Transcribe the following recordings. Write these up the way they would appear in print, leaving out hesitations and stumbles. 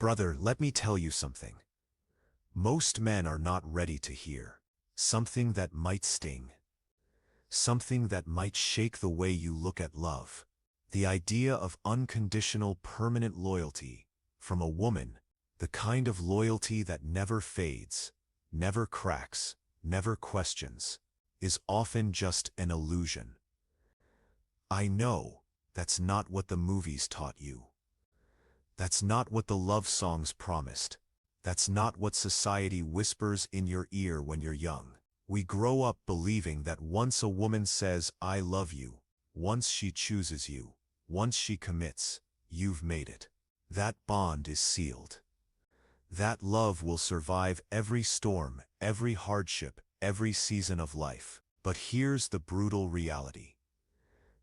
Brother, let me tell you something. Most men are not ready to hear something that might sting, something that might shake the way you look at love. The idea of unconditional permanent loyalty from a woman, the kind of loyalty that never fades, never cracks, never questions, is often just an illusion. I know that's not what the movies taught you. That's not what the love songs promised. That's not what society whispers in your ear when you're young. We grow up believing that once a woman says, "I love you," once she chooses you, once she commits, you've made it. That bond is sealed. That love will survive every storm, every hardship, every season of life. But here's the brutal reality.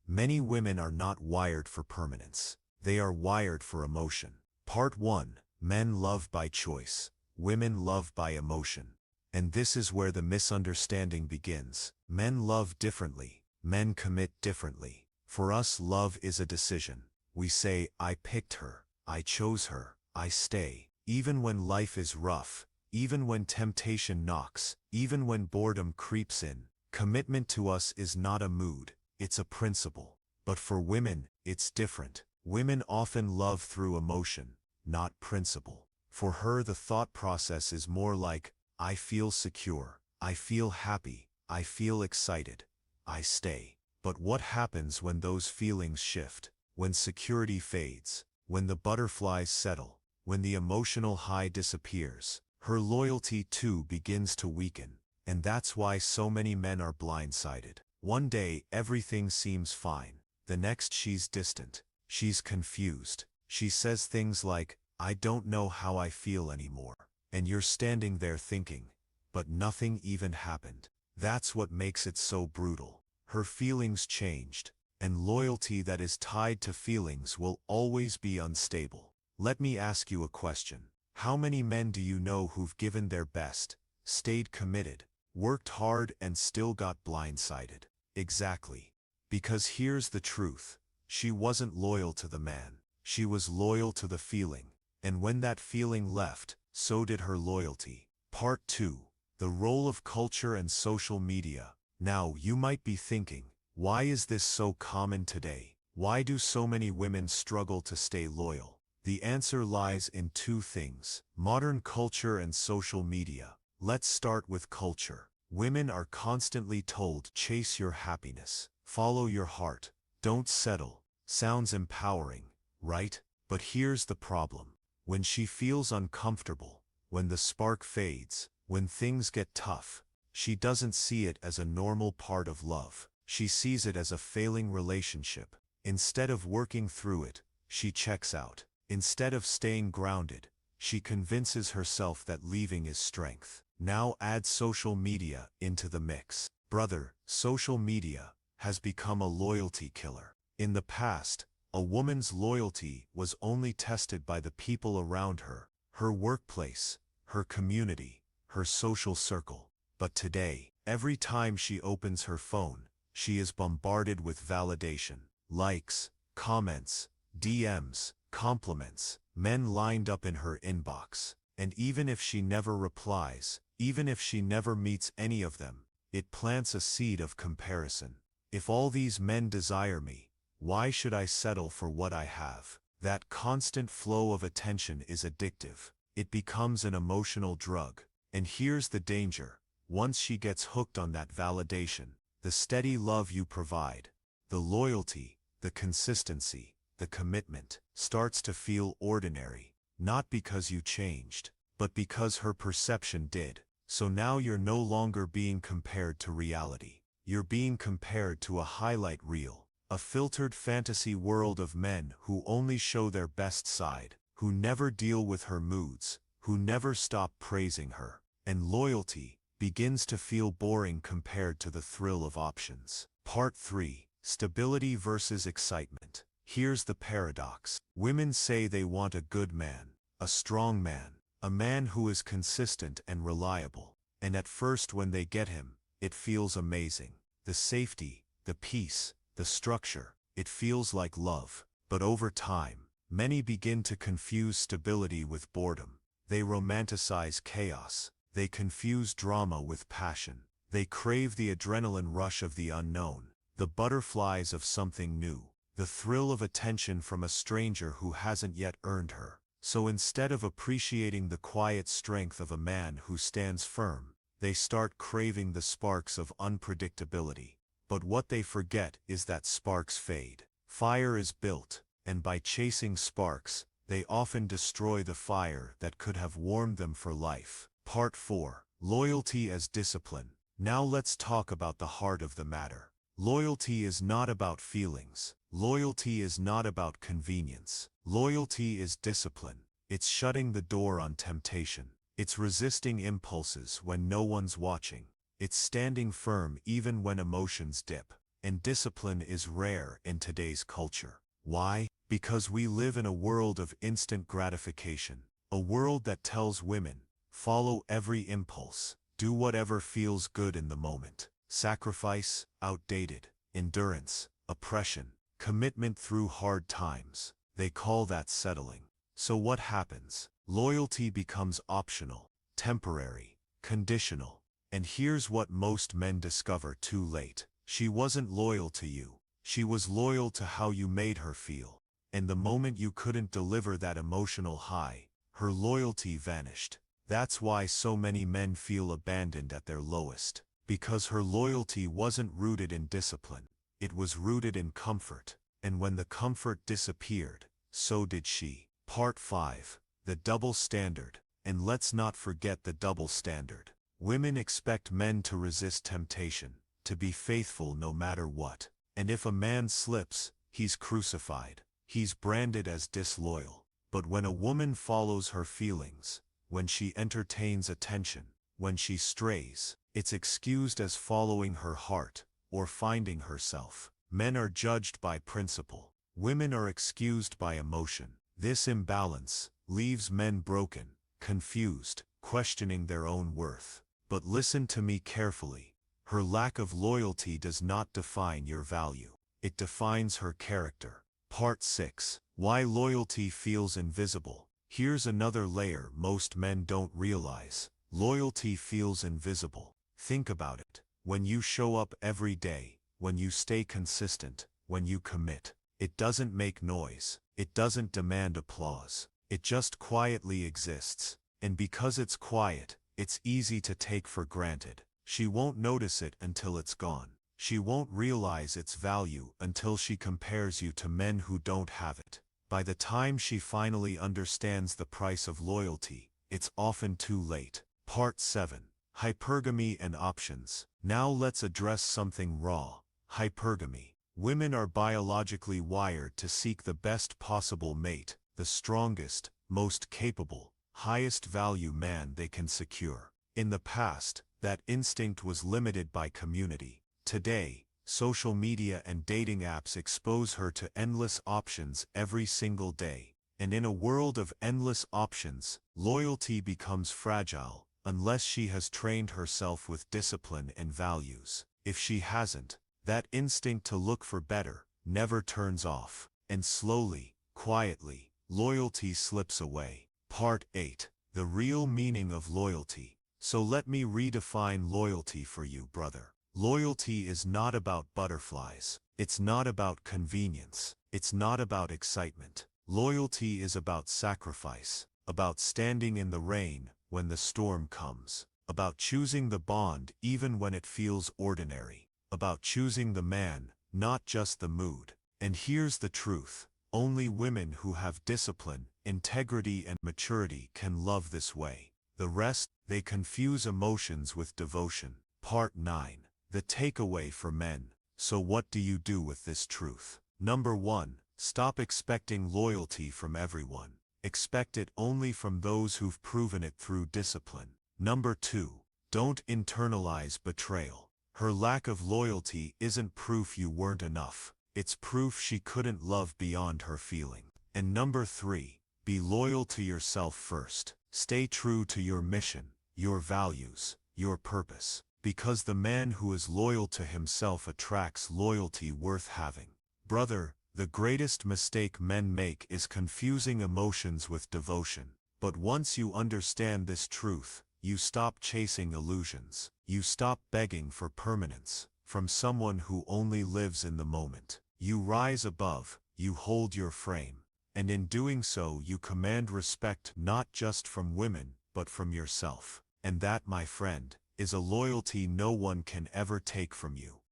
Many women are not wired for permanence. They are wired for emotion. Part 1. Men love by choice. Women love by emotion. And this is where the misunderstanding begins. Men love differently. Men commit differently. For us, love is a decision. We say, "I picked her. I chose her. I stay." Even when life is rough, even when temptation knocks, even when boredom creeps in, commitment to us is not a mood, it's a principle. But for women, it's different. Women often love through emotion, not principle. For her, the thought process is more like, "I feel secure, I feel happy, I feel excited, I stay." But what happens when those feelings shift? When security fades? When the butterflies settle? When the emotional high disappears? Her loyalty too begins to weaken. And that's why so many men are blindsided. One day, everything seems fine. The next, she's distant. She's confused. She says things like, "I don't know how I feel anymore." And you're standing there thinking, but nothing even happened. That's what makes it so brutal. Her feelings changed, and loyalty that is tied to feelings will always be unstable. Let me ask you a question. How many men do you know who've given their best, stayed committed, worked hard, and still got blindsided? Exactly. Because here's the truth. She wasn't loyal to the man. She was loyal to the feeling. And when that feeling left, so did her loyalty. Part 2. The role of culture and social media. Now, you might be thinking, why is this so common today? Why do so many women struggle to stay loyal? The answer lies in two things: modern culture and social media. Let's start with culture. Women are constantly told, "Chase your happiness. Follow your heart. Don't settle." Sounds empowering, right? But here's the problem. When she feels uncomfortable, when the spark fades, when things get tough, she doesn't see it as a normal part of love. She sees it as a failing relationship. Instead of working through it, she checks out. Instead of staying grounded, she convinces herself that leaving is strength. Now add social media into the mix. Brother, social media has become a loyalty killer. In the past, a woman's loyalty was only tested by the people around her, her workplace, her community, her social circle. But today, every time she opens her phone, she is bombarded with validation. Likes, comments, DMs, compliments, men lined up in her inbox. And even if she never replies, even if she never meets any of them, it plants a seed of comparison. If all these men desire me, why should I settle for what I have? That constant flow of attention is addictive. It becomes an emotional drug. And here's the danger. Once she gets hooked on that validation, the steady love you provide, the loyalty, the consistency, the commitment, starts to feel ordinary. Not because you changed, but because her perception did. So now you're no longer being compared to reality. You're being compared to a highlight reel, a filtered fantasy world of men who only show their best side, who never deal with her moods, who never stop praising her. And loyalty begins to feel boring compared to the thrill of options. Part 3. Stability versus excitement. Here's the paradox. Women say they want a good man, a strong man, a man who is consistent and reliable. And at first, when they get him, it feels amazing. The safety, the peace, the structure, it feels like love. But over time, Many begin to confuse stability with boredom. They romanticize chaos. They confuse drama with passion. They crave the adrenaline rush of the unknown, the butterflies of something new, the thrill of attention from a stranger who hasn't yet earned her. So instead of appreciating the quiet strength of a man who stands firm, they start craving the sparks of unpredictability. But what they forget is that sparks fade. Fire is built, and by chasing sparks, they often destroy the fire that could have warmed them for life. Part 4. Loyalty as discipline. Now let's talk about the heart of the matter. Loyalty is not about feelings. Loyalty is not about convenience. Loyalty is discipline. It's shutting the door on temptation. It's resisting impulses when no one's watching. It's standing firm even when emotions dip. And discipline is rare in today's culture. Why? Because we live in a world of instant gratification. A world that tells women, follow every impulse, do whatever feels good in the moment. Sacrifice, outdated. Endurance, oppression. Commitment through hard times. They call that settling. So what happens? Loyalty becomes optional, temporary, conditional. And here's what most men discover too late. She wasn't loyal to you. She was loyal to how you made her feel. And the moment you couldn't deliver that emotional high, her loyalty vanished. That's why so many men feel abandoned at their lowest. Because her loyalty wasn't rooted in discipline. It was rooted in comfort. And when the comfort disappeared, so did she. Part 5. The double standard. And let's not forget the double standard. Women expect men to resist temptation, to be faithful no matter what. And if a man slips, he's crucified. He's branded as disloyal. But when a woman follows her feelings, when she entertains attention, when she strays, it's excused as following her heart, or finding herself. Men are judged by principle. Women are excused by emotion. This imbalance leaves men broken, confused, questioning their own worth. But listen to me carefully. Her lack of loyalty does not define your value. It defines her character. Part 6. Why loyalty feels invisible. Here's another layer most men don't realize. Loyalty feels invisible. Think about it. When you show up every day, when you stay consistent, when you commit, it doesn't make noise. It doesn't demand applause. It just quietly exists. And because it's quiet, it's easy to take for granted. She won't notice it until it's gone. She won't realize its value until she compares you to men who don't have it. By the time she finally understands the price of loyalty, it's often too late. Part 7. Hypergamy and options. Now let's address something raw. Hypergamy. Women are biologically wired to seek the best possible mate, the strongest, most capable, highest value man they can secure. In the past, that instinct was limited by community. Today, social media and dating apps expose her to endless options every single day. And in a world of endless options, loyalty becomes fragile, unless she has trained herself with discipline and values. If she hasn't, that instinct to look for better never turns off. And slowly, quietly, loyalty slips away. Part 8. The real meaning of loyalty. So let me redefine loyalty for you, brother. Loyalty is not about butterflies. It's not about convenience. It's not about excitement. Loyalty is about sacrifice, about standing in the rain when the storm comes, about choosing the bond even when it feels ordinary, about choosing the man, not just the mood. And here's the truth. Only women who have discipline, integrity and maturity can love this way. The rest, they confuse emotions with devotion. Part 9. The takeaway for men. So what do you do with this truth? Number 1. Stop expecting loyalty from everyone. Expect it only from those who've proven it through discipline. Number 2. Don't internalize betrayal. Her lack of loyalty isn't proof you weren't enough. It's proof she couldn't love beyond her feeling. And number 3. Be loyal to yourself first. Stay true to your mission, your values, your purpose. Because the man who is loyal to himself attracts loyalty worth having. Brother, The greatest mistake men make is confusing emotions with devotion. But once you understand this truth, you stop chasing illusions. You stop begging for permanence from someone who only lives in the moment. You rise above, you hold your frame, and in doing so you command respect not just from women, but from yourself. And that, my friend, is a loyalty no one can ever take from you.